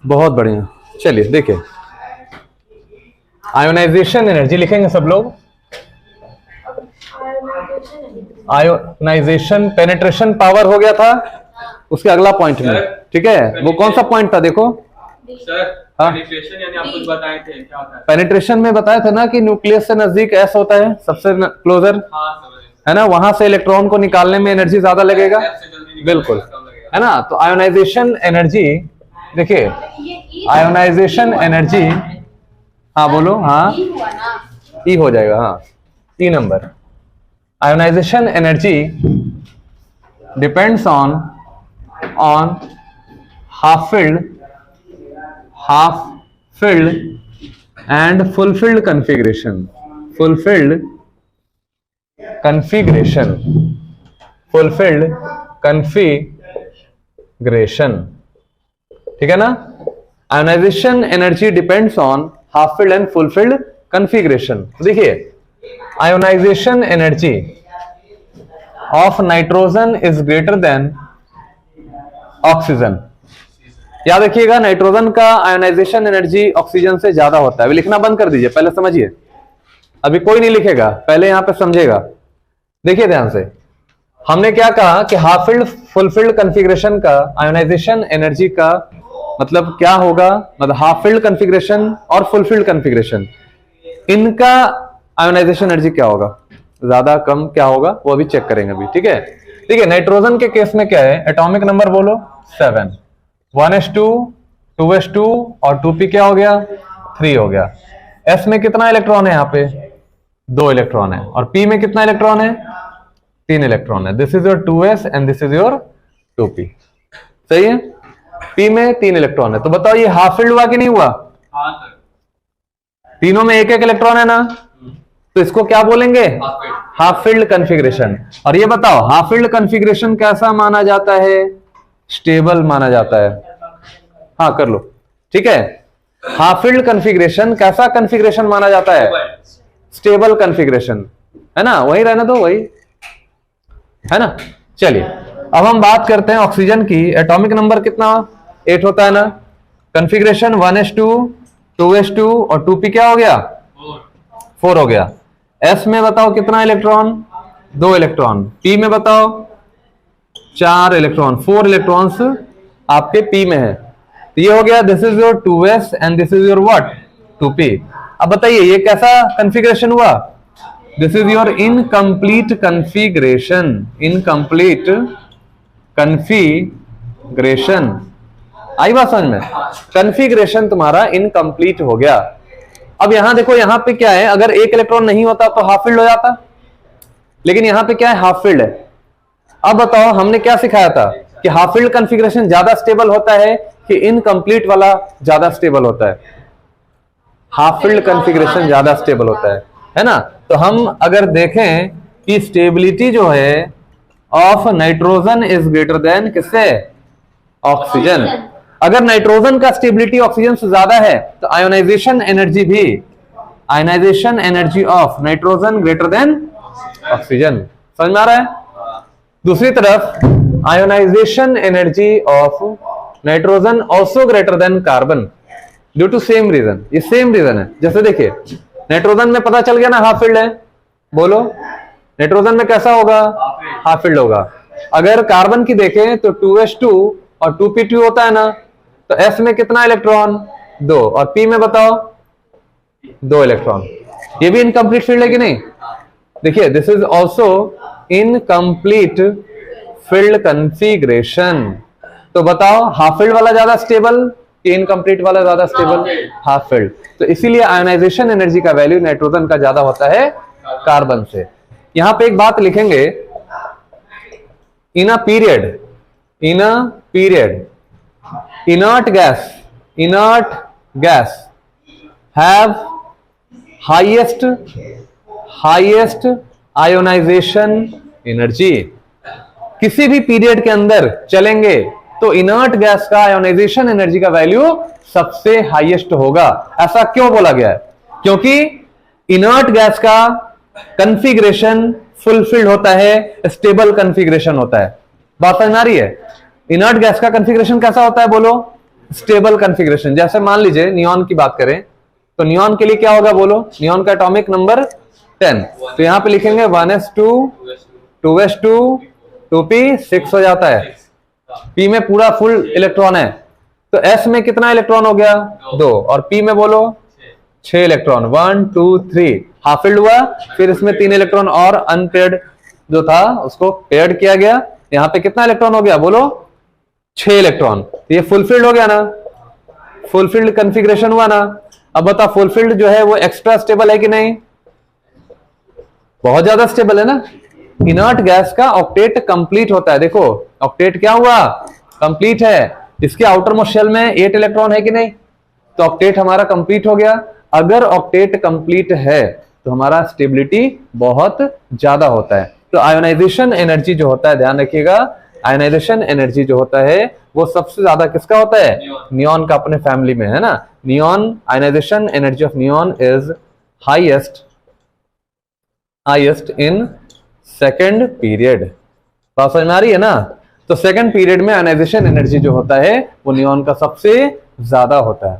बहुत बढ़िया। चलिए देखिए, आयोनाइजेशन एनर्जी लिखेंगे सब लोग। आयोनाइजेशन पेनिट्रेशन पावर हो गया था उसके अगला पॉइंट में, ठीक है। वो कौन सा पॉइंट था देखो सर? पेनिट्रेशन यानी आप कुछ बताए थे, क्या होता है? पेनिट्रेशन में बताया था ना कि न्यूक्लियस से नजदीक एस होता है, सबसे क्लोजर, है ना, वहां से इलेक्ट्रॉन को निकालने में एनर्जी ज्यादा लगेगा, बिल्कुल, है ना। तो आयोनाइजेशन एनर्जी देखिए, आयोनाइजेशन एनर्जी, हाँ बोलो, हाँ ई हो जाएगा, हाँ ई नंबर। Ionization energy depends on half filled and fulfilled configuration, fulfilled configuration, ठीक है ना। Ionization energy depends on half filled and fulfilled configuration. देखिए, ionization energy of nitrogen is greater than oxygen. याद रखिएगा, नाइट्रोजन का आयोनाइजेशन एनर्जी ऑक्सीजन से ज्यादा होता है। अभी लिखना बंद कर दीजिए, पहले समझिए, अभी कोई नहीं लिखेगा, पहले यहां पे समझेगा। देखिए ध्यान से, हमने क्या कहा कि हाफ फिल्ड फुलफिल्ड कॉन्फ़िगरेशन का आयोनाइजेशन एनर्जी का मतलब क्या होगा, मतलब हाफ फिल्ड कॉन्फ़िगरेशन और फुलफिल्ड कॉन्फ़िगरेशन, इनका आयोनाइजेशन एनर्जी क्या होगा, ज्यादा कम क्या होगा, वो अभी चेक करेंगे अभी, ठीक है। देखिए, नाइट्रोजन के केस में क्या है, एटॉमिक नंबर बोलो 7, 1s2 2s2 और 2p क्या हो गया, 3 हो गया। s में कितना इलेक्ट्रॉन है, यहाँ पे 2 इलेक्ट्रॉन है, और p में कितना इलेक्ट्रॉन है, 3 इलेक्ट्रॉन है। This is your 2s and this is your 2p, सही है। p में 3 इलेक्ट्रॉन है, तो बताओ ये हाफ फिल्ड हुआ कि नहीं हुआ? हाँ सर। तीनों में एक एक इलेक्ट्रॉन है ना, तो इसको क्या बोलेंगे, हाफ फिल्ड कॉन्फ़िगरेशन। और ये बताओ, हाफ फिल्ड कॉन्फ़िगरेशन कैसा माना जाता है, स्टेबल माना जाता है। हाँ कर लो, ठीक है। हाफ फिल्ड कॉन्फ़िगरेशन कैसा कॉन्फ़िगरेशन माना जाता है, स्टेबल कॉन्फ़िगरेशन, है ना, वही रहना दो, वही है ना। चलिए अब हम बात करते हैं ऑक्सीजन की। एटॉमिक नंबर कितना, 8 होता है ना। कॉन्फ़िगरेशन 1s2 2s2 और 2p क्या हो गया, 4 हो गया। s में बताओ कितना इलेक्ट्रॉन, 2 इलेक्ट्रॉन। p में बताओ 4 इलेक्ट्रॉन, 4 इलेक्ट्रॉन्स आपके p में है। तो ये हो गया, this is your 2s and this is your what, 2p। अब बताइए ये कैसा कॉन्फ़िगरेशन हुआ, this is your incomplete configuration, incomplete configuration. आई बात समझ में, कॉन्फ़िगरेशन तुम्हारा इनकम्प्लीट हो गया। अब यहां देखो, यहां पे क्या है, अगर एक इलेक्ट्रॉन नहीं होता तो हाफ फिल्ड हो जाता, लेकिन यहां पे क्या है, हाफ फिल्ड है। अब बताओ, हमने क्या सिखाया था कि हाफ फिल्ड कॉन्फ़िगरेशन ज्यादा स्टेबल होता है कि इनकम्प्लीट वाला ज्यादा स्टेबल होता है? हाफ फिल्ड कॉन्फ़िगरेशन ज्यादा स्टेबल होता है ना। तो हम अगर देखें कि स्टेबिलिटी जो है of nitrogen is greater than किससे, ऑक्सीजन। अगर नाइट्रोजन का स्टेबिलिटी ऑक्सीजन से ज्यादा है तो आयोनाइजेशन एनर्जी भी, ionization energy of nitrogen greater than oxygen. समझ में आ रहा है? दूसरी तरफ ionization energy of nitrogen also greater than carbon due to same reason. ये सेम रीजन है। जैसे देखिए, नाइट्रोजन में पता चल गया ना हाफ फिल्ड है, बोलो नाइट्रोजन में कैसा होगा, हाफ फिल्ड होगा। अगर कार्बन की देखें तो 2s2 और 2p2 होता है ना, तो s में कितना इलेक्ट्रॉन, 2, और p में बताओ 2 इलेक्ट्रॉन। ये भी इनकम्प्लीट फील्ड है कि नहीं? देखिए, this is also incomplete field configuration. तो बताओ हाफ फील्ड वाला ज्यादा स्टेबल कि इनकम्प्लीट वाला ज्यादा स्टेबल, हाफ फील्ड। तो इसीलिए आयोनाइजेशन एनर्जी का वैल्यू नाइट्रोजन का ज्यादा होता है कार्बन से। यहां पे एक बात लिखेंगे, in a period inert gas have highest ionization energy। किसी भी पीरियड के अंदर चलेंगे तो इनर्ट गैस का आयोनाइजेशन एनर्जी का वैल्यू सबसे हाईएस्ट होगा। ऐसा क्यों बोला गया है? क्योंकि इनर्ट गैस का कॉन्फ़िगरेशन फुलफिल्ड होता है, स्टेबल कॉन्फ़िगरेशन होता है। बात समझ आ रही है? इनर्ट गैस का कॉन्फ़िगरेशन कैसा होता है बोलो? Stable configuration. जैसे मान लीजिए नियॉन की बात करें तो नियॉन के लिए क्या होगा बोलो, नियॉन का एटॉमिक नंबर 10, तो यहां पे लिखेंगे 1s2 2s2 2p 6 हो जाता है। p में पूरा फुल इलेक्ट्रॉन है, तो s में कितना इलेक्ट्रॉन हो गया 2, और p में बोलो 6 इलेक्ट्रॉन, 1 2 3 हाफ फिल्ड हुआ। फिर इसमें 3 इलेक्ट्रॉन और अनपेयर्ड जो था उसको पेयर्ड किया गया। यहाँ पे कितना इलेक्ट्रॉन हो गया बोलो 6 इलेक्ट्रॉन। ये फुलफिल्ड हो गया ना, फुलफिल्ड कॉन्फ़िगरेशन हुआ ना। अब बता फुलफिल्ड जो है वो एक्स्ट्रा स्टेबल है कि नहीं, बहुत ज्यादा स्टेबल है ना। इनर्ट गैस का ऑक्टेट कंप्लीट होता है, देखो ऑक्टेट क्या हुआ कंप्लीट है। इसके आउटर मोस्ट शेल में 8 इलेक्ट्रॉन है कि नहीं, तो ऑक्टेट हमारा कंप्लीट हो गया। अगर ऑक्टेट कंप्लीट है तो हमारा स्टेबिलिटी बहुत ज्यादा होता है। तो आयोनाइजेशन एनर्जी जो होता है, ध्यान रखिएगा, आयोनाइजेशन एनर्जी जो होता है वो सबसे ज्यादा किसका होता है, नियॉन का, अपने फैमिली में है ना। Neon ionization energy of neon is highest in second period. बात समझ में आ रही है ना। तो सेकेंड पीरियड में आयोनाइजेशन एनर्जी जो होता है वो नियॉन का सबसे ज्यादा होता है।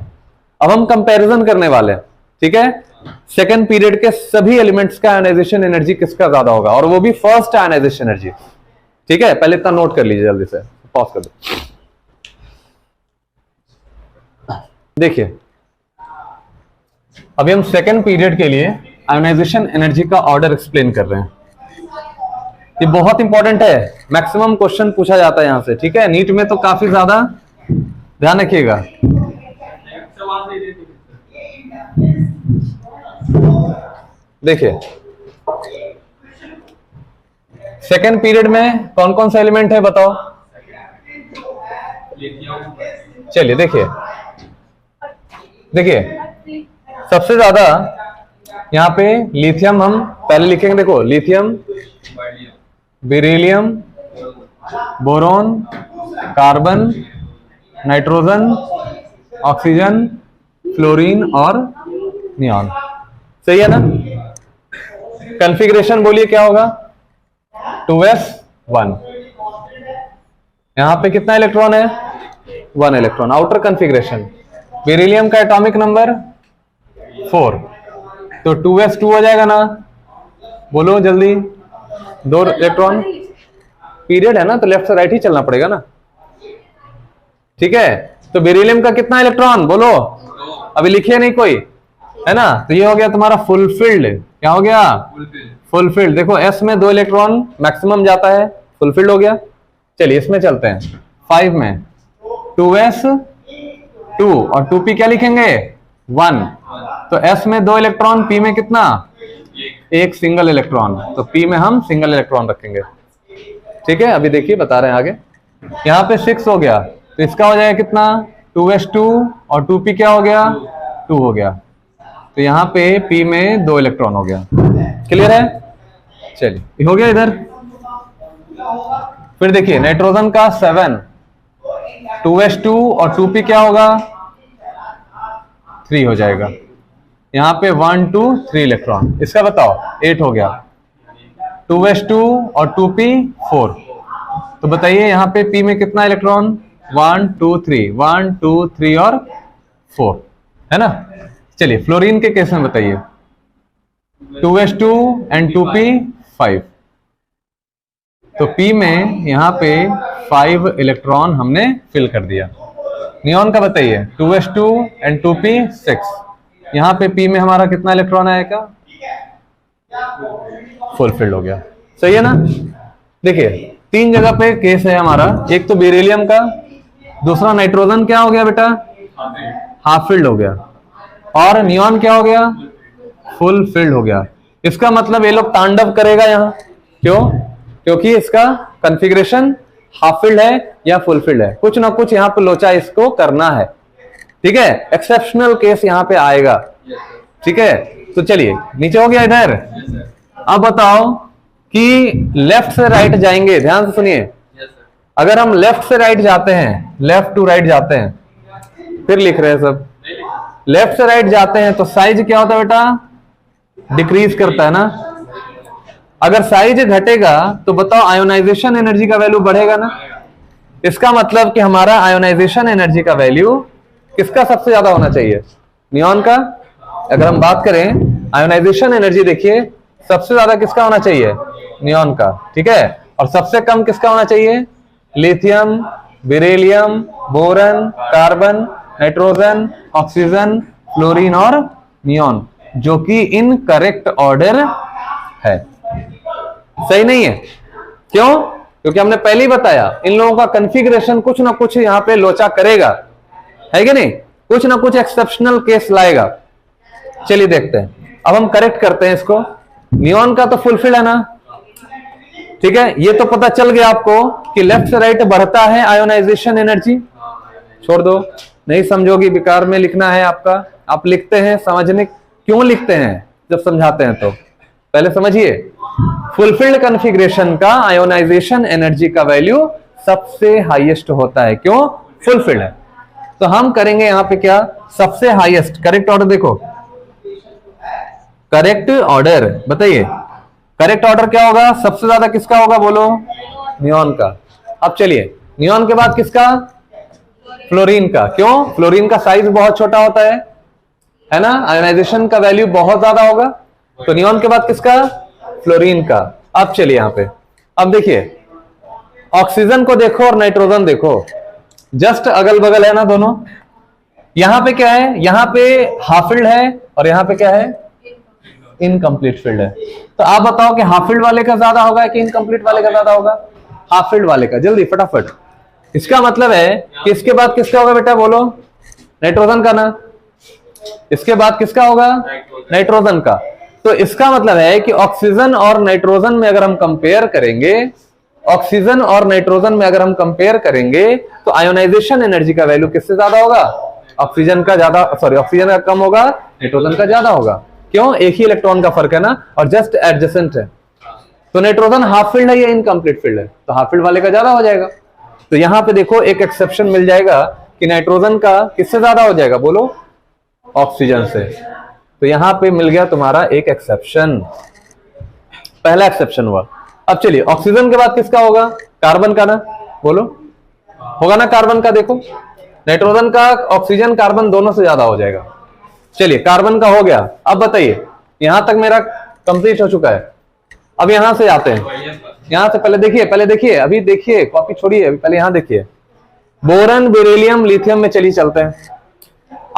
अब हम कंपैरिजन करने वाले हैं, ठीक है, सेकेंड पीरियड के सभी एलिमेंट्स का आयोनाइजेशन एनर्जी किसका ज्यादा होगा, और वो भी फर्स्ट आयोनाइजेशन एनर्जी। ठीक है, पहले इतना नोट कर लीजिए, जल्दी से पॉज कर दो। देखिए अभी हम सेकेंड पीरियड के लिए आयोनाइजेशन एनर्जी का ऑर्डर एक्सप्लेन कर रहे हैं। ये बहुत इंपॉर्टेंट है, मैक्सिमम क्वेश्चन पूछा जाता है यहां से, ठीक है, नीट में तो काफी ज्यादा, ध्यान रखिएगा। देखिए सेकेंड पीरियड में कौन कौन सा एलिमेंट है बताओ, चलिए देखिए सबसे ज्यादा यहाँ पे लिथियम हम पहले लिखेंगे। देखो lithium, beryllium, boron, carbon, nitrogen, oxygen, fluorine और नियॉन, सही है ना। कॉन्फ़िगरेशन बोलिए क्या होगा 2s1। यहां पे कितना इलेक्ट्रॉन है 1 इलेक्ट्रॉन। आउटर कॉन्फ़िगरेशन बेरिलियम का एटॉमिक नंबर 4, तो 2s2 हो जाएगा ना, बोलो जल्दी, 2 इलेक्ट्रॉन। पीरियड है ना तो लेफ्ट से राइट ही चलना पड़ेगा ना, ठीक है। तो बेरिलियम का कितना इलेक्ट्रॉन बोलो, अभी लिखिए नहीं कोई, है ना। तो ये हो गया तुम्हारा फुलफिल्ड, क्या हो गया फुलफिल्ड। देखो s में 2 इलेक्ट्रॉन मैक्सिमम जाता है, फुलफिल्ड हो गया। चलिए इसमें चलते हैं 5 में 2s2 और 2p क्या लिखेंगे 1, तो s में 2 इलेक्ट्रॉन, p में कितना 1 सिंगल इलेक्ट्रॉन, तो p में हम सिंगल इलेक्ट्रॉन रखेंगे, ठीक है। अभी देखिए बता रहे हैं आगे। यहाँ पे 6 हो गया, तो इसका हो जाएगा कितना 2s2 और 2p क्या हो गया 2 हो गया, तो यहाँ पे p में 2 इलेक्ट्रॉन हो गया। क्लियर है, चलिए हो गया इधर। फिर देखिए नाइट्रोजन का 7, 2s2 और 2p क्या होगा 3 हो जाएगा। यहाँ पे 1 2 3 इलेक्ट्रॉन, इसका बताओ 8 हो गया। 2s2 और 2p 4, तो बताइए यहाँ पे p में कितना इलेक्ट्रॉन 1 2 3 1 2 3 और 4, है ना। चलिए फ्लोरीन के केस में बताइए 2s2 एंड 2p 5, तो p में यहाँ पे 5 इलेक्ट्रॉन हमने फिल कर दिया। नियॉन का बताइए 2s2 एंड 2p 6, यहाँ पे p में हमारा कितना इलेक्ट्रॉन आएगा फुलफिल्ड हो गया, सही है ना। देखिए 3 जगह पे केस है हमारा, एक तो बेरिलियम का, दूसरा नाइट्रोजन क्या हो गया बेटा हाफ फिल्ड हो गया, और नियॉन क्या हो गया फुल फिल्ड हो गया। इसका मतलब ये लोग तांडव करेगा यहाँ, क्यों, क्योंकि इसका कॉन्फ़िगरेशन हाफ फिल्ड है या फुल फिल्ड है, कुछ ना कुछ यहाँ पे लोचा इसको करना है, ठीक है। एक्सेप्शनल केस यहाँ पे आएगा, ठीक है। तो चलिए नीचे हो गया इधर। अब बताओ कि लेफ्ट से राइट जाएंगे, ध्यान से सुनिए। अगर हम लेफ्ट से राइट जाते हैं, लेफ्ट टू राइट जाते हैं, फिर लिख रहे हैं सब, लेफ्ट से राइट जाते हैं तो साइज क्या होता है बेटा डिक्रीज करता है ना। अगर साइज घटेगा तो बताओ आयोनाइजेशन एनर्जी का वैल्यू बढ़ेगा ना। इसका मतलब कि हमारा आयोनाइजेशन एनर्जी का वैल्यू किसका सबसे ज्यादा होना चाहिए? नियॉन का। अगर हम बात करें आयोनाइजेशन एनर्जी, देखिए सबसे ज्यादा किसका होना चाहिए? नियॉन का, ठीक है। और सबसे कम किसका होना चाहिए? Lithium, beryllium, boron, carbon, nitrogen, oxygen, fluorine और नियॉन, जो कि इन करेक्ट ऑर्डर है। सही नहीं है? क्यों? क्योंकि हमने पहले ही बताया इन लोगों का कॉन्फ़िगरेशन कुछ ना कुछ यहां पे लोचा करेगा, है कि नहीं? कुछ ना कुछ एक्सेप्शनल केस लाएगा। चलिए देखते हैं, अब हम करेक्ट करते हैं इसको। नियॉन का तो फुलफिल है ना, ठीक है। ये तो पता चल गया आपको कि लेफ्ट से राइट बढ़ता है आयोनाइजेशन एनर्जी। छोड़ दो, नहीं समझोगी, बेकार में लिखना है आपका। आप लिखते हैं समझने, क्यों लिखते हैं जब समझाते हैं तो पहले समझिए। फुलफिल्ड कॉन्फ़िगरेशन का आयोनाइजेशन एनर्जी का वैल्यू सबसे हाईएस्ट होता है। क्यों? फुलफिल्ड है। तो हम करेंगे यहां पे क्या? सबसे हाईएस्ट करेक्ट ऑर्डर देखो, करेक्ट ऑर्डर बताइए, करेक्ट ऑर्डर क्या होगा? सबसे ज्यादा किसका होगा बोलो? नियॉन का। अब चलिए, नियॉन के बाद किसका? फ्लोरीन का। क्यों? फ्लोरीन का साइज बहुत छोटा होता है ना, आयोनाइजेशन का वैल्यू बहुत ज्यादा होगा। तो नियॉन के बाद किसका? फ्लोरीन का। अब चलिए यहां पे, अब देखिए ऑक्सीजन को देखो और नाइट्रोजन देखो, जस्ट अगल बगल है ना दोनों। यहां पे क्या है? यहां पे हाफ फील्ड है और यहां पे क्या है? इनकम्प्लीट फील्ड है। तो आप बताओ कि हाफ फील्ड वाले का ज्यादा होगा कि इनकम्प्लीट वाले का ज्यादा होगा? हाफ फील्ड वाले का। जल्दी फटाफट। इसका मतलब है कि इसके बाद किसका होगा बेटा बोलो? नाइट्रोजन का ना। इसके बाद किसका होगा? नाइट्रोजन का। तो इसका मतलब है कि ऑक्सीजन और नाइट्रोजन में अगर हम कंपेयर करेंगे, ऑक्सीजन और नाइट्रोजन में अगर हम कंपेयर करेंगे तो आयोनाइजेशन एनर्जी का वैल्यू किससे ज्यादा होगा? ऑक्सीजन का ज्यादा, सॉरी ऑक्सीजन का कम होगा, नाइट्रोजन का ज्यादा होगा। क्यों? एक ही इलेक्ट्रॉन का फर्क है ना, और जस्ट एडजेसेंट है। तो नाइट्रोजन हाफ फील्ड है या इनकम्प्लीट फील्ड है? तो हाफ फील्ड वाले का ज्यादा हो जाएगा। तो यहां पे देखो एक एक्सेप्शन मिल जाएगा कि नाइट्रोजन का किससे ज्यादा हो जाएगा बोलो? ऑक्सीजन से। तो यहां पे मिल गया तुम्हारा एक एक्सेप्शन, पहला एक्सेप्शन हुआ। अब चलिए ऑक्सीजन के बाद किसका होगा? कार्बन का ना, बोलो होगा ना कार्बन का। देखो नाइट्रोजन का ऑक्सीजन कार्बन दोनों से ज्यादा हो जाएगा। चलिए कार्बन का हो गया। अब बताइए, यहां तक मेरा कंप्लीट हो चुका है। अब यहां से आते हैं, यहां से पहले देखिए, अभी देखिए, कॉपी छोड़िए, अभी पहले यहां देखिए। बोरन, बेरिलियम, लिथियम में चलिए चलते हैं।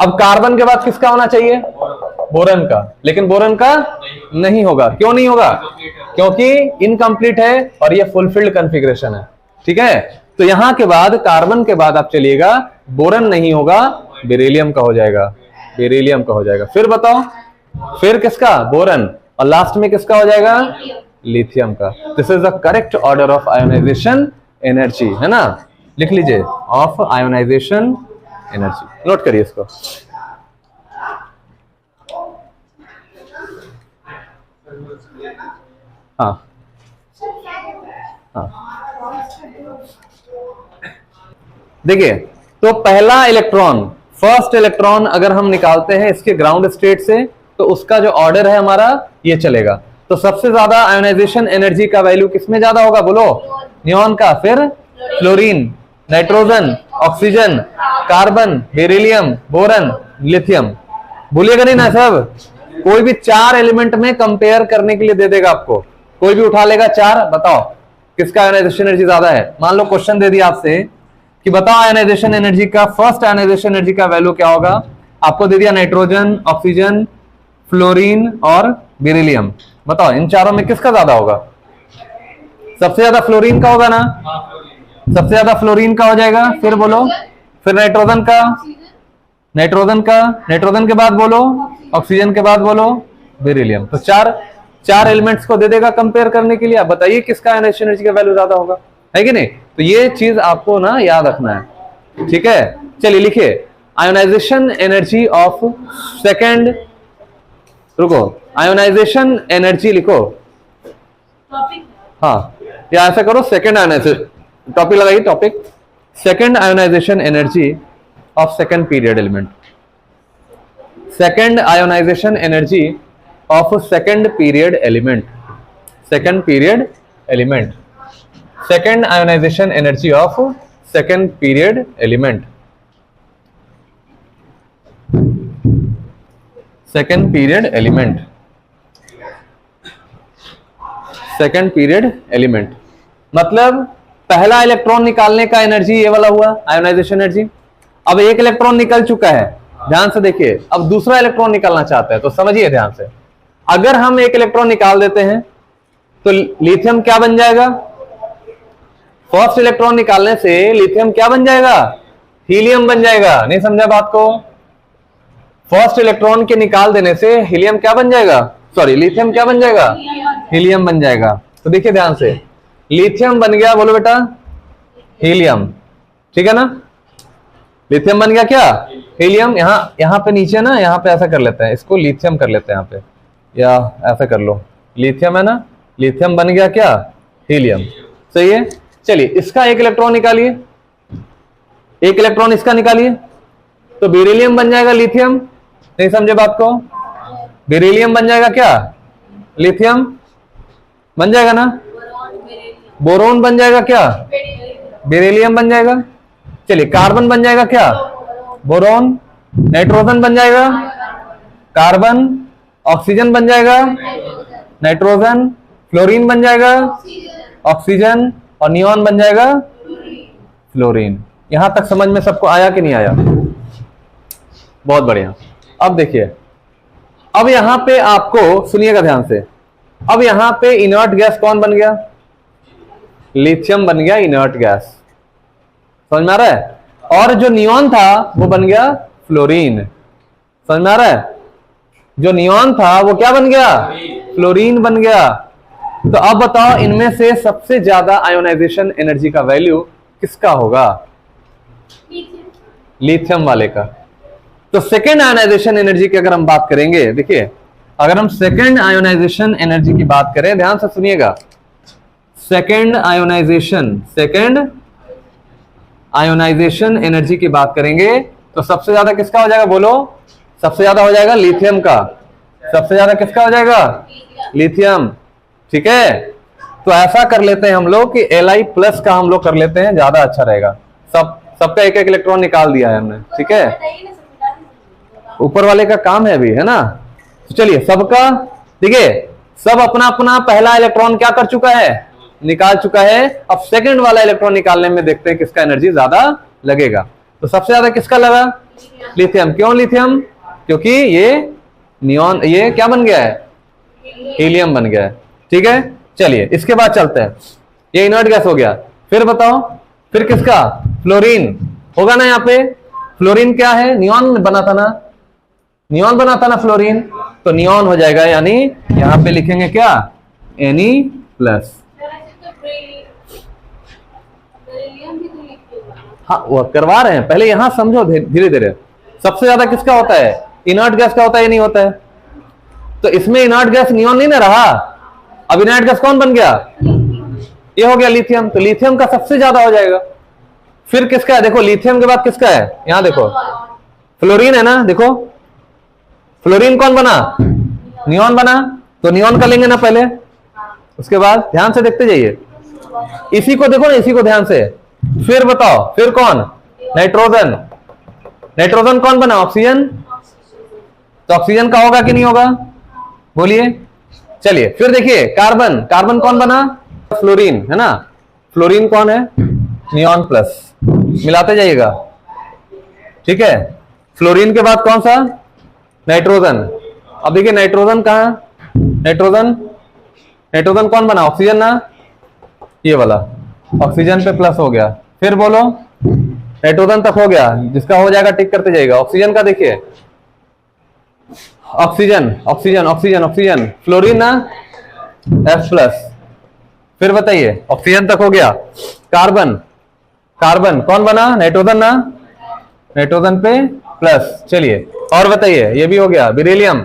अब कार्बन के बाद किसका होना चाहिए? बोरन का। लेकिन बोरन का नहीं होगा। क्यों नहीं होगा? क्योंकि इनकम्प्लीट है और ये फुलफिल्ड कॉन्फ़िगरेशन है, ठीक है। तो यहां के बाद कार्बन के बाद आप चलिएगा, बोरन नहीं होगा, बेरिलियम का हो जाएगा, बेरिलियम का हो जाएगा। फिर बताओ, फिर किसका? बोरन। और लास्ट में किसका हो जाएगा? लिथियम का। This is the correct order of ionization energy, है ना। लिख लीजिए, ऑफ आयोनाइजेशन एनर्जी, नोट करिए इसको। हाँ हाँ, देखिए तो पहला इलेक्ट्रॉन, फर्स्ट इलेक्ट्रॉन अगर हम निकालते हैं इसके ग्राउंड स्टेट से, तो उसका जो ऑर्डर है हमारा ये चलेगा। तो सबसे ज्यादा आयोनाइजेशन एनर्जी का वैल्यू किसमें ज्यादा होगा बोलो? नियॉन का। फिर fluorine, nitrogen, oxygen, carbon, beryllium, boron, lithium. भूलिएगा नहीं ना सब। कोई भी 4 एलिमेंट में कंपेयर करने के लिए दे देगा आपको, कोई भी उठा लेगा 4, बताओ किसका आयोनाइजेशन एनर्जी ज्यादा है। मान लो क्वेश्चन दे दिया आपसे कि बताओ आयोनाइजेशन एनर्जी का, फर्स्ट आयोनाइजेशन एनर्जी का वैल्यू क्या होगा। आपको दे दिया नाइट्रोजन, ऑक्सीजन, फ्लोरीन और बेरिलियम। बताओ इन चारों में किसका ज्यादा होगा? सबसे ज्यादा फ्लोरीन का होगा ना, सबसे ज्यादा फ्लोरीन का हो जाएगा। फिर बोलो, फिर नाइट्रोजन का, नाइट्रोजन का, नाइट्रोजन के बाद बोलो ऑक्सीजन, के बाद बोलो बेरिलियम। तो चार एलिमेंट्स को दे देगा कंपेयर करने के लिए। आप बताइए किसका आयोनाइजेशन एनर्जी का वैल्यू ज्यादा होगा, है कि नहीं। तो ये चीज आपको ना याद रखना है, ठीक है। चलिए लिखिए, आयोनाइजेशन एनर्जी ऑफ सेकेंड, रुको, आयोनाइजेशन एनर्जी लिखो। हाँ, या ऐसा करो, सेकेंड आयोनाइजेशन, टॉपिक लगाइए, topic second ionization energy of second period element. Second ionization energy of second period element, second period element, second ionization energy of second period element, second period element, second period element मतलब पहला electron निकालने का energy ये वाला हुआ ionisation energy. अब एक electron निकल चुका है, ध्यान से देखिए, अब दूसरा इलेक्ट्रॉन निकालना चाहता है, तो समझिए ध्यान से, अगर हम एक इलेक्ट्रॉन निकाल देते हैं तो लिथियम क्या बन जाएगा? फर्स्ट इलेक्ट्रॉन निकालने से लिथियम क्या बन जाएगा? हीलियम बन जाएगा। नहीं समझा बात को? फर्स्ट इलेक्ट्रॉन के निकाल देने से हीलियम क्या बन जाएगा? सॉरी, लिथियम क्या बन जाएगा? हीलियम बन जाएगा। तो देखिए ध्यान से, लिथियम बन गया, बोलो बेटा, हीलियम, ठीक है ना? लिथियम बन गया क्या? हीलियम। यहां पे नीचे ना, यहां पे ऐसा कर लेते हैं, इसको लिथियम कर लेते हैं यहां पे, या ऐसा कर लो, लिथियम है ना, लिथियम बन गया क्या? हीलियम। सही है। चलिए इसका एक इलेक्ट्रॉन निकालिए, एक इलेक्ट्रॉन इसका निकालिए, तो बेरिलियम बन जाएगा लिथियम। नहीं समझे बात को? बेरिलियम बन जाएगा क्या? लिथियम बन जाएगा ना? बोरोन बन जाएगा क्या? बेरिलियम बन जाएगा। चलिए कार्बन बन जाएगा क्या? बोरोन। नाइट्रोजन बन जाएगा, कार्बन। ऑक्सीजन बन जाएगा, नाइट्रोजन। फ्लोरीन बन जाएगा, ऑक्सीजन। और नियॉन बन जाएगा, फ्लोरीन। यहां तक समझ में सबको आया कि नहीं आया? बहुत बढ़िया। अब देखिए, अब यहां पे आपको सुनिएगा ध्यान से, अब यहां पे इनर्ट गैस कौन बन गया? लिथियम बन गया इनर्ट गैस। समझ में आ रहा है? और जो नियॉन था वो बन गया फ्लोरीन। समझ में आ रहा है? जो नियॉन था वो क्या बन गया? फ्लोरीन बन गया। तो अब बताओ, इनमें से सबसे ज्यादा आयोनाइजेशन एनर्जी का वैल्यू किसका होगा? लिथियम वाले का। तो सेकेंड आयोनाइजेशन एनर्जी की अगर हम बात करेंगे, देखिए अगर हम सेकेंड आयोनाइजेशन एनर्जी की बात करें, ध्यान से सुनिएगा, सेकेंड आयोनाइजेशन एनर्जी की बात करेंगे तो सबसे ज्यादा किसका हो जाएगा? बोलो, सबसे ज्यादा हो जाएगा लिथियम का। सबसे ज्यादा किसका हो जाएगा? लिथियम। ठीक है, तो ऐसा कर लेते हैं हम लोग कि Li+ का हम लोग कर लेते हैं, ज्यादा अच्छा रहेगा। सबका एक एक इलेक्ट्रॉन निकाल दिया है हमने, ठीक है? ऊपर वाले का काम है अभी, है ना? तो चलिए सबका, देखिए सब अपना अपना पहला इलेक्ट्रॉन क्या कर चुका है? निकाल चुका है। अब सेकंड वाला इलेक्ट्रॉन निकालने में देखते हैं किसका एनर्जी ज्यादा लगेगा। तो सबसे ज्यादा किसका लगा? लिथियम। क्यों लिथियम? क्योंकि ये नियॉन, ये क्या बन गया है? हीलियम बन गया है। ठीक है, चलिए इसके बाद चलते हैं। ये इनर्ट गैस हो गया, फिर बताओ, फिर किसका? फ्लोरीन होगा ना। यहाँ पे फ्लोरीन क्या है? नियॉन बना था ना, नियॉन बना था ना फ्लोरीन, तो नियॉन हो जाएगा, यानी यहां पे लिखेंगे क्या? Ne+। हाँ वो करवा रहे हैं, पहले यहां समझो धीरे धीरे। सबसे ज्यादा किसका होता है? इनर्ट गैस का होता है, ये नहीं होता है? तो इसमें इनर्ट गैस नियॉन नहीं ना रहा, अब इनर्ट गैस कौन बन गया? ये हो गया लिथियम। तो लिथियम का सबसे ज्यादा हो जाएगा। फिर किसका है? देखो लिथियम के बाद किसका है? यहां देखो, फ्लोरीन है ना। देखो फ्लोरीन कौन बना? नियॉन बना, तो नियॉन का लेंगे ना पहले, उसके बाद ध्यान से देखते जाइए, इसी को देखो ना, इसी को ध्यान से। फिर बताओ, फिर कौन? नाइट्रोजन। नाइट्रोजन कौन बना? ऑक्सीजन। तो ऑक्सीजन का होगा कि नहीं होगा? बोलिए। चलिए फिर देखिए, कार्बन। कार्बन कौन बना? फ्लोरीन, है ना? फ्लोरीन कौन है? नियॉन+। मिलाते जाइएगा, ठीक है? फ्लोरीन के बाद कौन सा? नाइट्रोजन। अब देखिए नाइट्रोजन कहां? नाइट्रोजन कौन बना? ऑक्सीजन ना, ये वाला ऑक्सीजन पे प्लस हो गया। फिर बोलो, नाइट्रोजन तक हो गया, जिसका हो जाएगा टिक करते जाएगा। ऑक्सीजन का देखिए, oxygen oxygen oxygen oxygen, fluorine ना, F+। फिर बताइए, ऑक्सीजन तक हो गया। कार्बन, कार्बन कौन बना? नाइट्रोजन ना, नाइट्रोजन पे प्लस। चलिए और बताइए, ये भी हो गया। बेरिलियम,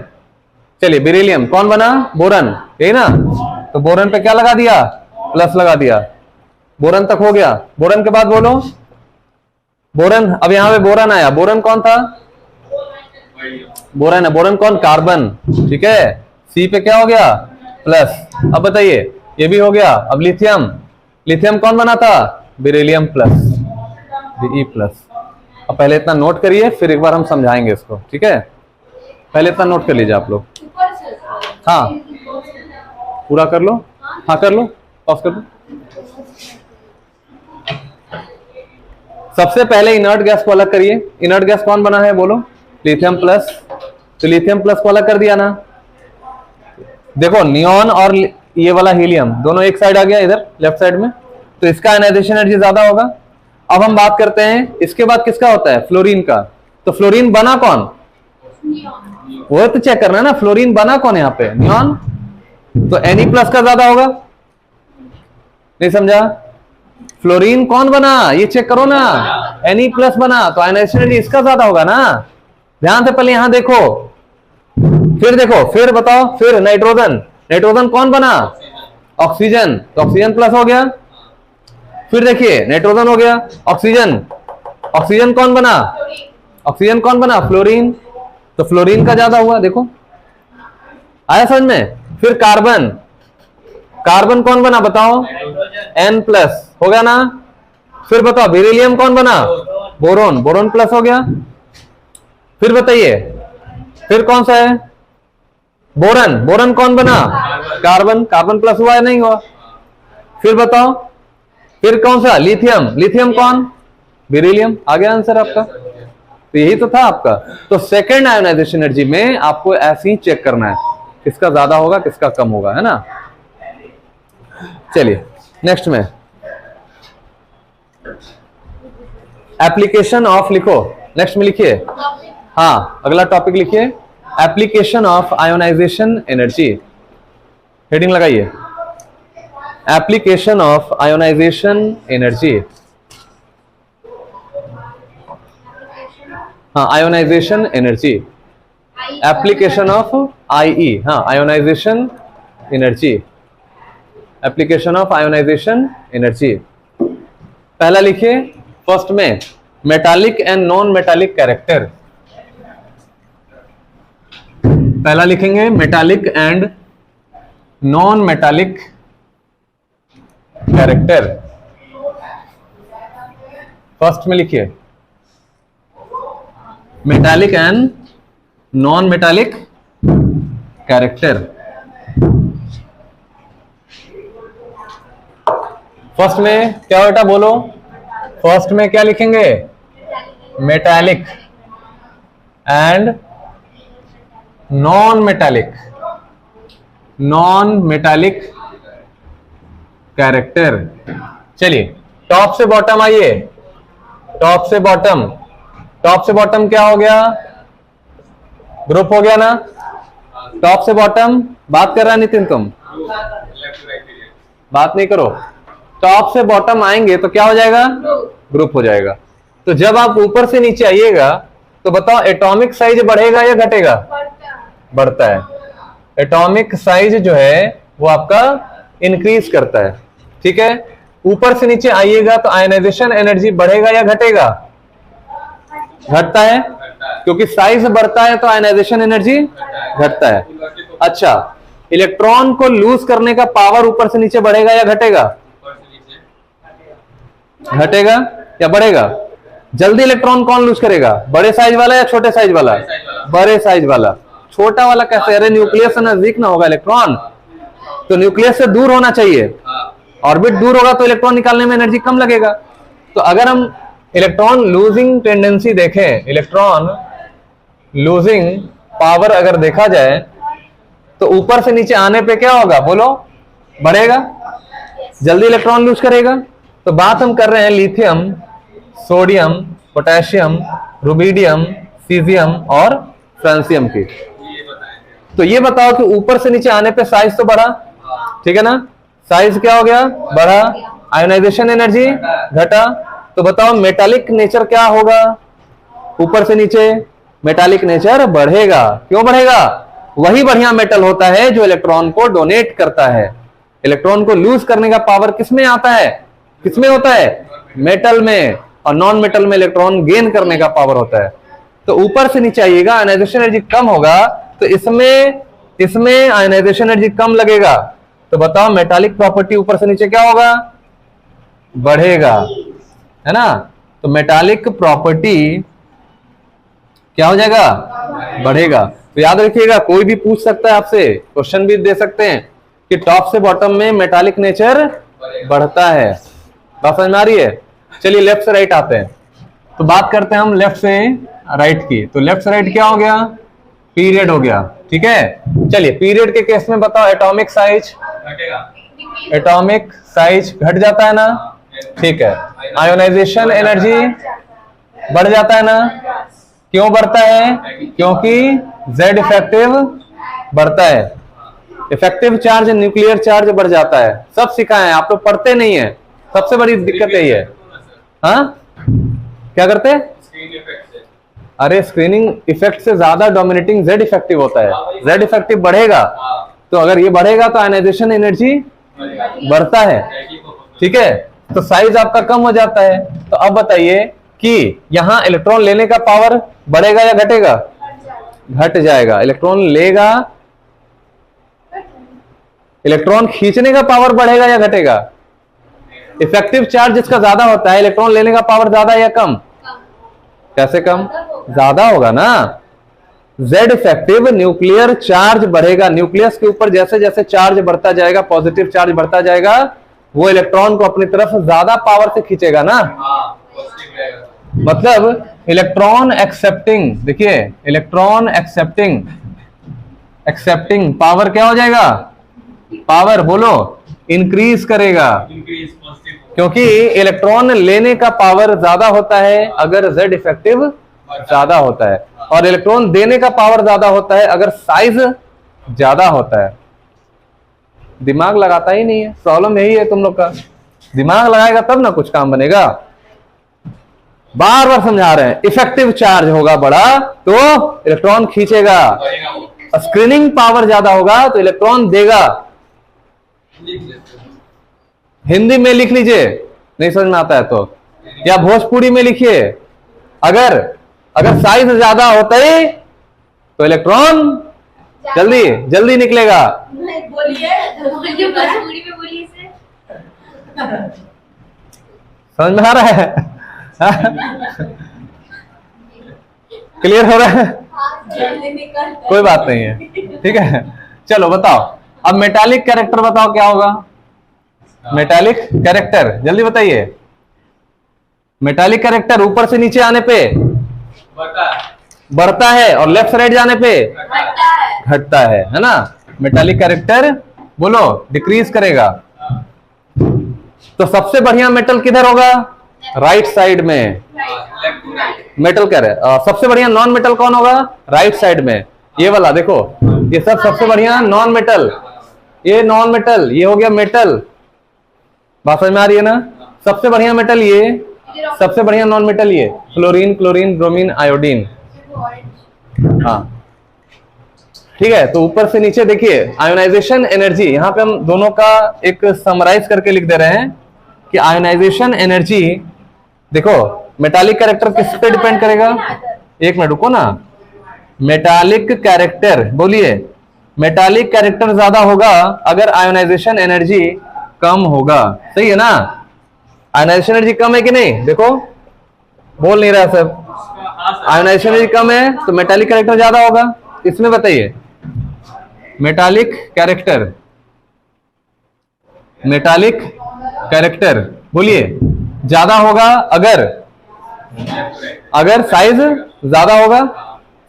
चलिए बेरिलियम कौन बना? बोरन, यही ना? तो बोरन पे क्या लगा दिया? प्लस लगा दिया। बोरन तक हो गया। बोरन के बाद बोलो, बोरन। अब यहां पे बोरन आया, बोरन कौन था? बोरन है। बोरन कौन? कार्बन, ठीक है? सी पे क्या हो गया? प्लस। अब बताइए, ये भी हो गया। अब लिथियम, लिथियम कौन बना था? बेरिलियम+। Be plus. अब पहले इतना नोट करिए, फिर एक बार हम समझाएंगे इसको, ठीक है? पहले इतना नोट कर लीजिए आप लोग। हाँ पूरा कर लो, हाँ कर लो, पॉज कर लो। सबसे पहले इनर्ट गैस को अलग करिए। इनर्ट गैस कौन बना है बोलो? Lithium plus. तो लिथियम प्लस को अलग कर दिया ना। देखो नियॉन और ये वाला हीलियम दोनों एक साइड आ गया इधर लेफ्ट साइड में, तो इसका आयनाइजेशन एनर्जी ज्यादा होगा। अब हम बात करते हैं इसके बाद किसका होता है? फ्लोरीन का। तो फ्लोरीन बना कौन? वो तो चेक करना है ना, फ्लोरीन बना कौन यहाँ पे? नियॉन। तो Ne प्लस का ज्यादा होगा। नहीं समझा? फ्लोरीन कौन बना ये चेक करो ना, Ne प्लस बना, तो आयनाइजेशन एनर्जी इसका ज्यादा होगा ना। ध्यान से पहले यहां देखो, फिर देखो, फिर बताओ, फिर नाइट्रोजन। नाइट्रोजन कौन बना? ऑक्सीजन, तो ऑक्सीजन प्लस हो गया। फिर देखिए नाइट्रोजन हो गया, ऑक्सीजन। ऑक्सीजन कौन बना? ऑक्सीजन कौन बना? फ्लोरीन, तो फ्लोरीन का ज्यादा हुआ। देखो आया समझ में? फिर कार्बन। कार्बन कौन बना बताओ? N प्लस हो गया ना। फिर बताओ बेरिलियम कौन बना? बोरोन। बोरोन प्लस हो गया। फिर बताइए फिर कौन सा है? बोरन। बोरन कौन बना? कार्बन। कार्बन प्लस हुआ है नहीं हुआ? फिर बताओ फिर कौन सा? लिथियम। लिथियम कौन? बेरिलियम। आ गया आंसर आपका। तो यही तो था आपका। तो सेकेंड आयोनाइजेशन एनर्जी में आपको ऐसे ही चेक करना है, किसका ज्यादा होगा किसका कम होगा, है ना। चलिए नेक्स्ट में एप्लीकेशन ऑफ लिखो। नेक्स्ट में लिखिए, हाँ अगला टॉपिक लिखिए, application of ionization energy. Heading लगाइए, एप्लीकेशन ऑफ आयोनाइजेशन एनर्जी। हाँ ionization energy, application of IE। हाँ ionization energy, application of ionization energy. पहला लिखिए फर्स्ट में metallic and non metallic character. पहला लिखेंगे metallic and non metallic character. First में लिखिए metallic and non metallic character. First में क्या बेटा बोलो? फर्स्ट में क्या लिखेंगे? Metallic and non metallic, non metallic character. चलिए टॉप से बॉटम आइए, टॉप से बॉटम। टॉप से बॉटम क्या हो गया? ग्रुप हो गया ना। टॉप से बॉटम बात कर रहा नितिन, तुम बात नहीं करो। टॉप से बॉटम आएंगे तो क्या हो जाएगा? ग्रुप हो जाएगा। तो जब आप ऊपर से नीचे आइएगा तो बताओ एटॉमिक साइज बढ़ेगा या घटेगा? बढ़ता है। एटॉमिक साइज जो है वो आपका इंक्रीज करता है, ठीक है। ऊपर से नीचे आइएगा तो आयनाइजेशन एनर्जी बढ़ेगा या घटेगा? घटता है, क्योंकि साइज बढ़ता है तो आयनाइजेशन एनर्जी घटता है। अच्छा, इलेक्ट्रॉन को लूज करने का पावर ऊपर से नीचे बढ़ेगा या घटेगा? घटेगा या बढ़ेगा? जल्दी इलेक्ट्रॉन कौन लूज करेगा? बड़े साइज वाला या छोटे साइज वाला? बड़े साइज वाला। छोटा वाला कैसे? अरे न्यूक्लियस से नजदीक ना होगा इलेक्ट्रॉन, तो न्यूक्लियस से दूर होना चाहिए। ऑर्बिट दूर होगा तो इलेक्ट्रॉन निकालने में एनर्जी कम लगेगा। तो अगर हम इलेक्ट्रॉन लूजिंग टेंडेंसी देखें, इलेक्ट्रॉन लूजिंग पावर अगर देखा जाए तो ऊपर से नीचे आने पे क्या होगा बोलो? बढ़ेगा, जल्दी इलेक्ट्रॉन लूज करेगा। तो बात हम कर रहे हैं lithium, sodium, potassium, rubidium, caesium और फ्रांसियम की। तो ये बताओ कि ऊपर से नीचे आने पे साइज तो बढ़ा, ठीक है ना। साइज क्या हो गया? बढ़ा। आयोनाइजेशन एनर्जी घटा। तो बताओ मेटालिक नेचर क्या होगा? ऊपर से नीचे मेटालिक नेचर बढ़ेगा। क्यों बढ़ेगा? वही बढ़िया मेटल होता है जो इलेक्ट्रॉन को डोनेट करता है। इलेक्ट्रॉन को लूज करने का पावर किसमें आता है? किसमें होता है? मेटल में। और नॉन मेटल में इलेक्ट्रॉन गेन करने का पावर होता है। तो ऊपर से नीचे आइएगा, आयनाइजेशन एनर्जी कम होगा, तो इसमें आयनाइजेशन एनर्जी कम लगेगा। तो बताओ मेटालिक प्रॉपर्टी ऊपर से नीचे क्या होगा? बढ़ेगा, है ना। तो मेटालिक प्रॉपर्टी क्या हो जाएगा, बढ़ेगा। तो याद रखिएगा, कोई भी पूछ सकता है आपसे, क्वेश्चन भी दे सकते हैं कि टॉप से बॉटम में मेटालिक नेचर बढ़ता है। बात समझ में आ रही है? चलिए लेफ्ट से राइट आते हैं। तो बात करते हैं हम लेफ्ट से राइट की। तो लेफ्ट से राइट क्या हो गया, पीरियड हो गया। ठीक है, चलिए पीरियड के केस में बताओ, एटॉमिक साइज, घटेगा। एटॉमिक साइज घट जाता है ना, ठीक है। आयोनाइजेशन एनर्जी बढ़ जाता है ना, क्यों बढ़ता है, क्योंकि Z इफेक्टिव बढ़ता है। इफेक्टिव चार्ज, न्यूक्लियर चार्ज बढ़ जाता है। सब सिखाए हैं, आप लोग पढ़ते नहीं है, सबसे बड़ी दिक्कत यही है। हाँ, क्या करते हैं? स्क्रीन इफेक्ट से। अरे स्क्रीनिंग इफेक्ट से ज्यादा डोमिनेटिंग Z इफेक्टिव होता है। Z इफेक्टिव बढ़ेगा, तो अगर ये बढ़ेगा तो आयनाइजेशन एनर्जी बढ़ता है। ठीक है, तो साइज आपका कम हो जाता है। तो अब बताइए कि यहां इलेक्ट्रॉन लेने का पावर बढ़ेगा या घटेगा? घट जाएगा। इलेक्ट्रॉन लेगा, इलेक्ट्रॉन खींचने का पावर बढ़ेगा या घटेगा? इफेक्टिव चार्ज जिसका ज्यादा होता है, इलेक्ट्रॉन लेने का पावर ज्यादा या कम? कैसे कम? ज्यादा होगा ना। Z इफेक्टिव न्यूक्लियर चार्ज बढ़ेगा। न्यूक्लियस के ऊपर जैसे जैसे चार्ज बढ़ता जाएगा, पॉजिटिव चार्ज बढ़ता जाएगा, वो इलेक्ट्रॉन को अपनी तरफ ज्यादा पावर से खींचेगा ना। मतलब इलेक्ट्रॉन एक्सेप्टिंग, देखिए इलेक्ट्रॉन एक्सेप्टिंग पावर क्या हो जाएगा? पावर बोलो, इंक्रीज करेगा, क्योंकि इलेक्ट्रॉन लेने का पावर ज्यादा होता है अगर Z इफेक्टिव ज्यादा होता है, और इलेक्ट्रॉन देने का पावर ज्यादा होता है अगर साइज ज्यादा होता है। दिमाग लगाता ही नहीं है, प्रॉब्लम यही है तुम लोग का। दिमाग लगाएगा तब ना कुछ काम बनेगा। बार बार समझा रहे हैं, इफेक्टिव चार्ज होगा बड़ा तो इलेक्ट्रॉन खींचेगा, स्क्रीनिंग पावर ज्यादा होगा तो इलेक्ट्रॉन देगा। हिंदी में लिख लीजिए, नहीं समझ में आता है तो, या भोजपुरी में लिखिए। अगर साइज ज्यादा होता ही तो इलेक्ट्रॉन जल्दी जल्दी निकलेगा। समझ में आ रहा है? क्लियर हो रहा है? कोई बात नहीं है, ठीक है। चलो बताओ, अब मेटालिक कैरेक्टर बताओ क्या होगा। मेटालिक कैरेक्टर जल्दी बताइए। मेटालिक कैरेक्टर ऊपर से नीचे आने पे बढ़ता है और लेफ्ट से राइट जाने पे घटता है ना। मेटालिक कैरेक्टर बोलो डिक्रीज करेगा। तो सबसे बढ़िया मेटल किधर होगा? राइट साइड में। मेटल कह रहे, सबसे बढ़िया नॉन मेटल कौन होगा? राइट साइड में। ये वाला देखो, ये सब सबसे बढ़िया नॉन मेटल, ये नॉन मेटल, ये हो गया मेटल। बात समझ में आ रही है ना? सबसे बढ़िया मेटल ये, सबसे बढ़िया नॉन मेटल ये, फ्लोरीन, क्लोरीन, ब्रोमीन, आयोडीन। हाँ ठीक है, तो ऊपर से नीचे देखिए आयोनाइजेशन एनर्जी, यहां पे हम दोनों का एक समराइज करके लिख दे रहे हैं कि आयोनाइजेशन एनर्जी, देखो मेटालिक कैरेक्टर किस पे डिपेंड करेगा? एक मिनट रुको ना। मेटालिक कैरेक्टर बोलिए, मेटालिक कैरेक्टर ज्यादा होगा अगर आयोनाइजेशन एनर्जी कम होगा। सही है ना? आयोनाइजेशन एनर्जी कम है कि नहीं? देखो बोल नहीं रहा सब। आयोनाइजेशन एनर्जी कम है तो मेटालिक कैरेक्टर ज्यादा होगा। इसमें बताइए मेटालिक कैरेक्टर, मेटालिक कैरेक्टर बोलिए ज्यादा होगा अगर साइज ज्यादा होगा।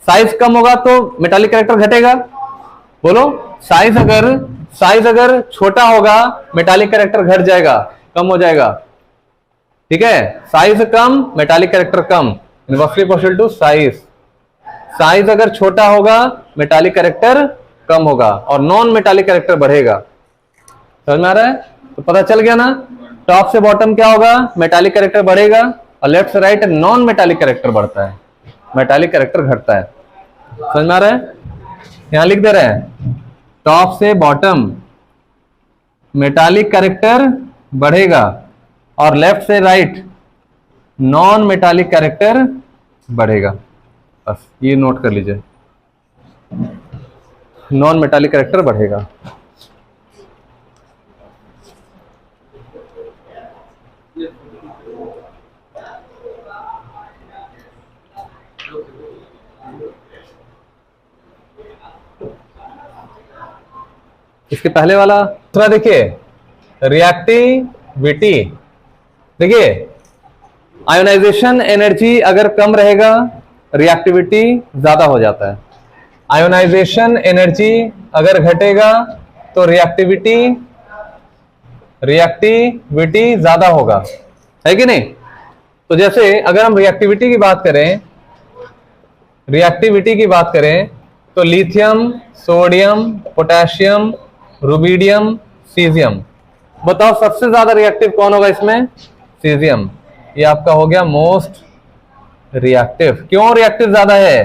साइज कम होगा तो मेटालिक कैरेक्टर घटेगा। बोलो, साइज अगर छोटा होगा मेटालिक कैरेक्टर घट जाएगा, कम हो जाएगा। ठीक है, साइज कम मेटालिक कैरेक्टर कम, inversely proportional to size. Size अगर छोटा होगा मेटालिक कैरेक्टर कम होगा और नॉन मेटालिक कैरेक्टर बढ़ेगा। समझ में आ रहा है? तो पता चल गया ना, टॉप से बॉटम क्या होगा? मेटालिक कैरेक्टर बढ़ेगा और लेफ्ट से राइट नॉन मेटालिक कैरेक्टर बढ़ता है, मेटालिक कैरेक्टर घटता है। समझ में आ रहा है? यहां लिख दे रहे हैं टॉप से बॉटम मेटालिक कैरेक्टर बढ़ेगा और लेफ्ट से राइट नॉन मेटालिक कैरेक्टर बढ़ेगा। बस ये नोट कर लीजिए, नॉन मेटालिक कैरेक्टर बढ़ेगा। इसके पहले वाला दूसरा देखिए, रिएक्टिविटी। देखिए आयोनाइजेशन एनर्जी अगर कम रहेगा, रिएक्टिविटी ज्यादा हो जाता है। आयोनाइजेशन एनर्जी अगर घटेगा तो रिएक्टिविटी ज्यादा होगा, है कि नहीं? तो जैसे अगर हम रिएक्टिविटी की बात करें तो lithium, sodium, potassium, rubidium, caesium. बताओ सबसे ज्यादा रिएक्टिव कौन होगा इसमें? सीजियम। ये आपका हो गया मोस्ट रिएक्टिव। क्यों रिएक्टिव ज्यादा है?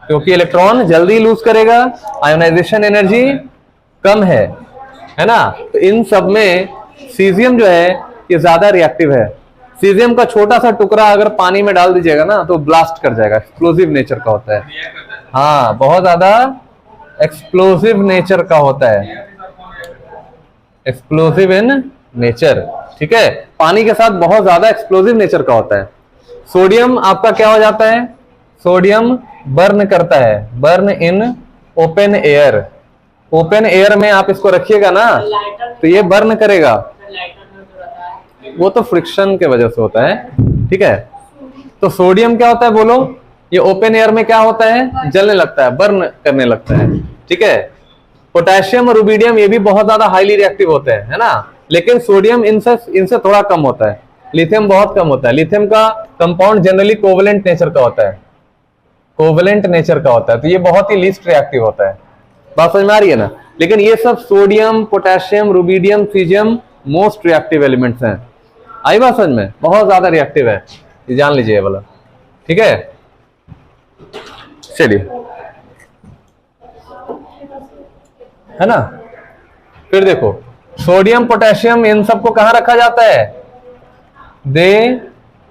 क्योंकि इलेक्ट्रॉन जल्दी लूज करेगा, आयोनाइजेशन एनर्जी कम है ना? तो इन सब में सीजियम जो है ये ज्यादा रिएक्टिव है। सीजियम का छोटा सा टुकड़ा अगर पानी में डाल दीजिएगा ना तो ब्लास्ट कर जाएगा, एक्सप्लोसिव नेचर का होता है। हाँ, बहुत ज्यादा एक्सप्लोसिव नेचर का होता है, एक्सप्लोसिव इन नेचर। ठीक है, पानी के साथ बहुत ज्यादा एक्सप्लोसिव नेचर का होता है। सोडियम आपका क्या हो जाता है? सोडियम बर्न करता है, burn in open air. Open air में आप इसको रखिएगा ना तो ये बर्न करेगा, वो तो फ्रिक्शन के वजह से होता है। ठीक है, तो सोडियम क्या होता है बोलो? ये ओपन एयर में क्या होता है? जलने लगता है, बर्न करने लगता है। ठीक है, पोटेशियम और रुबिडियम ये भी बहुत ज्यादा हाईली रिएक्टिव होते हैं, है ना? लेकिन सोडियम इनसे थोड़ा कम होता है। लिथियम बहुत कम होता है। लिथियम का कंपाउंड जनरली कोवेलेंट नेचर का होता है, कोवेलेंट नेचर का होता है, तो ये बहुत ही लीस्ट रिएक्टिव होता है। बात समझ में आ रही है ना? लेकिन ये सब sodium, potassium, rubidium, caesium most reactive elements हैं। आई बात समझ में? बहुत ज्यादा रिएक्टिव है, ये जान लीजिए ये वाला। ठीक है, चलिए, है ना? फिर देखो सोडियम, पोटेशियम इन सबको कहां रखा जाता है? दे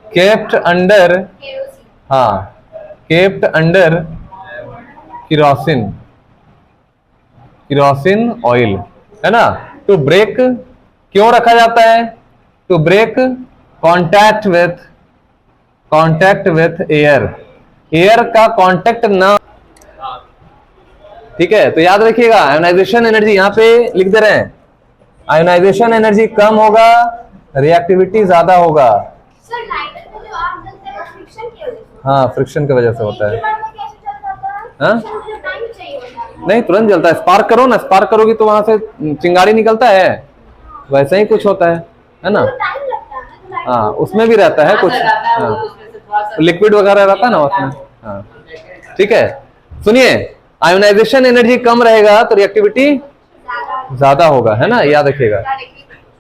केप्ट अंडर, हाँ, केप्ट अंडर किरोसिन ऑयल, है ना? टू ब्रेक, क्यों रखा जाता है? To break contact with air का कॉन्टैक्ट ना। ठीक है, तो याद रखिएगा आयोनाइजेशन एनर्जी यहां पे लिख दे रहे हैं। आयोनाइजेशन एनर्जी कम होगा, रिएक्टिविटी ज्यादा होगा। सर लाइटर में जो आग जलता है वो फ्रिक्शन की वजह से? हाँ, फ्रिक्शन की वजह से होता है। एक बार में कैसे जल जाता है? हाँ? फ्रिक्शन के टाइम चाहिए होता है। नहीं, तुरंत जलता है। स्पार्क करो ना, स्पार्क करोगी तो वहां से चिंगारी निकलता है, वैसे ही कुछ होता है ना? तो टाइम लगता है ना, तो लाइटर हाँ, उसमें भी रहता है कुछ, लिक्विड वगैरह रहता है ना उसमें। हाँ, ठीक है, सुनिए, आयोनाइजेशन एनर्जी कम रहेगा तो रिएक्टिविटी ज्यादा होगा, है ना? याद रखिएगा,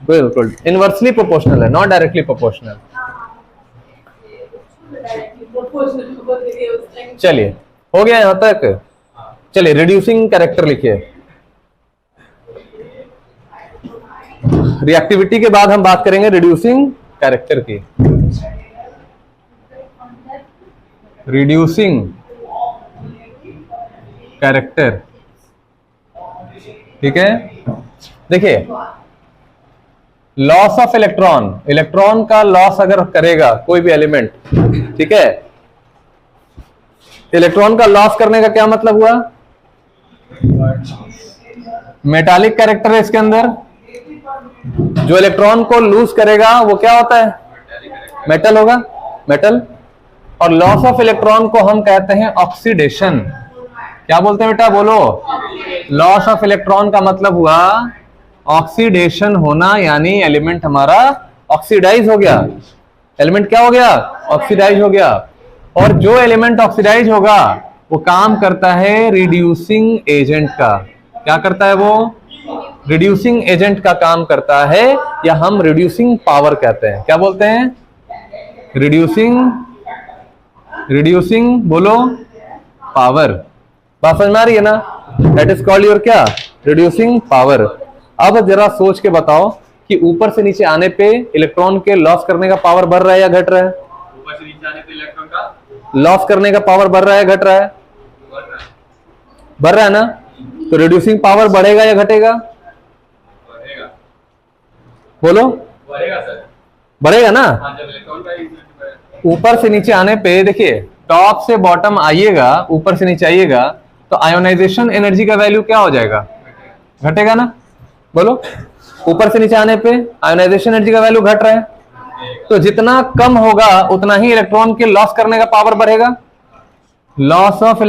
बिल्कुल इनवर्सली प्रोपोर्शनल है, नॉट डायरेक्टली प्रोपोर्शनल। चलिए, हो गया यहां तक। चलिए, रिड्यूसिंग कैरेक्टर लिखिए। रिएक्टिविटी के बाद हम बात करेंगे रिड्यूसिंग कैरेक्टर की। रिड्यूसिंग कैरेक्टर, ठीक है? देखिए, लॉस ऑफ इलेक्ट्रॉन का लॉस अगर करेगा कोई भी एलिमेंट, ठीक है? इलेक्ट्रॉन का लॉस करने का क्या मतलब हुआ? मेटालिक कैरेक्टर है इसके अंदर। जो इलेक्ट्रॉन को लूज करेगा वो क्या होता है? मेटल होगा, मेटल। और लॉस ऑफ इलेक्ट्रॉन को हम कहते हैं ऑक्सीडेशन। क्या बोलते हैं बेटा, बोलो? लॉस ऑफ इलेक्ट्रॉन का मतलब हुआ ऑक्सीडेशन होना, यानी एलिमेंट हमारा ऑक्सीडाइज हो गया। एलिमेंट क्या हो गया? ऑक्सीडाइज हो गया। और जो एलिमेंट ऑक्सीडाइज होगा वो काम करता है रिड्यूसिंग एजेंट का। क्या करता है वो? रिड्यूसिंग एजेंट का काम करता है, या हम रिड्यूसिंग पावर कहते हैं। क्या बोलते हैं? रिड्यूसिंग बोलो पावर। बात समझ में आ रही है ना? दैट इज कॉल्ड योर क्या? Reducing power. अब जरा सोच के बताओ कि ऊपर से नीचे आने पे इलेक्ट्रॉन के लॉस करने का पावर बढ़ रहा है या घट रहा है? ऊपर से नीचे आने पे इलेक्ट्रॉन का लॉस करने का पावर बढ़ रहा है, घट रहा है? बढ़ रहा है ना? तो रिड्यूसिंग पावर बढ़ेगा या घटेगा? बढ़ेगा। बोलो, बढ़ेगा सर। बढ़ेगा ना? हाँ, जब इलेक्ट्रॉन का ऊपर से नीचे आने पे देखिए, टॉप से बॉटम आइएगा, ऊपर से नीचे आइएगा, तो आयोनाइजेशन एनर्जी का वैल्यू क्या हो जाएगा? घटेगा ना? बोलो, ऊपर से नीचे आने पे आयोनाइजेशन एनर्जी का वैल्यू घट रहा है, तो जितना कम होगा उतना ही इलेक्ट्रॉन के लॉस करने का पावर बढ़ेगा। Loss of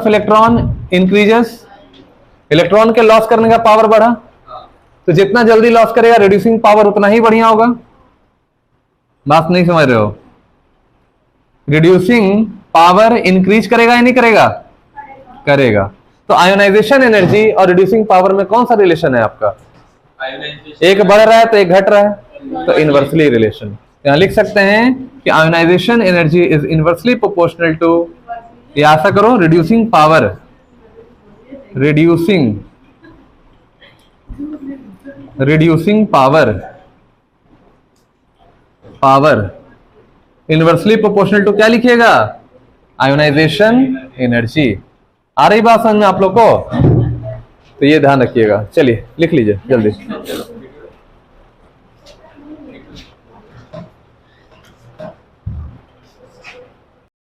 electron increases, electron के लॉस करने का पावर बढ़ा, तो जितना जल्दी लॉस करेगा रिड्यूसिंग पावर उतना ही बढ़िया होगा। बात नहीं समझ रहे हो? रिड्यूसिंग पावर इंक्रीज करेगा या नहीं करेगा? करेगा। तो आयोनाइजेशन एनर्जी और रिड्यूसिंग पावर में कौन सा रिलेशन है आपका? एक बढ़ रहा है तो एक घट रहा है, तो इनवर्सली रिलेशन। यहां लिख सकते हैं कि ionization energy is inversely proportional to, या ऐसा करो, reducing power, reducing power inversely proportional to क्या लिखिएगा? Ionisation energy. आ रही बात समझ में आप लोग को? तो ये ध्यान रखिएगा। चलिए लिख लीजिए जल्दी।